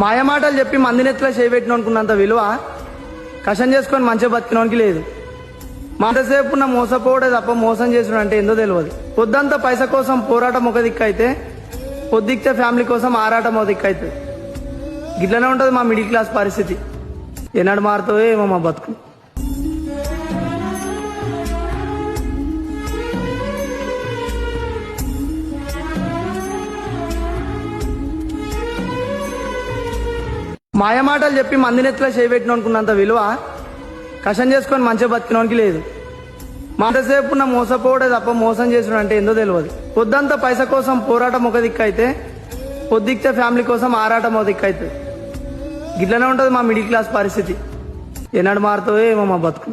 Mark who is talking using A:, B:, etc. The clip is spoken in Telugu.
A: మాయమాటలు చెప్పి మందినెత్తులో చేయబెట్టిన అనుకున్నంత విలువ కషం చేసుకొని మంచిగా బతికినోనికి లేదు. ఎంతసేపు ఉన్న మోసపోవడే తప్ప మోసం చేసుడు అంటే ఏందో తెలియదు. పొద్దంతా పైస కోసం పోరాటం ఒక దిక్కు అయితే, పొద్దుక్తే ఫ్యామిలీ కోసం ఆరాటం ఒక దిక్కు అవుతుంది. గిట్లనే ఉంటుంది మా మిడిల్ క్లాస్ పరిస్థితి. ఎన్నడు మారుతావో ఏమో మా బతుకు. మాయమాటలు చెప్పి మందినెత్తులో చేయబెట్టిన అనుకున్నంత విలువ కషం చేసుకొని మంచిగా బతికినోనికి లేదు. ఎంతసేపు ఉన్న మోసపోవడే తప్ప మోసం చేసుడు అంటే ఏందో తెలియదు. పొద్దంతా పైస కోసం పోరాటం ఒక దిక్కు అయితే, పొద్దుక్తే ఫ్యామిలీ కోసం ఆరాటం ఒక దిక్కు అవుతుంది. గిట్లనే ఉంటుంది మా మిడిల్ క్లాస్ పరిస్థితి. ఎన్నడు మారుతావో ఏమో మా బతుకు.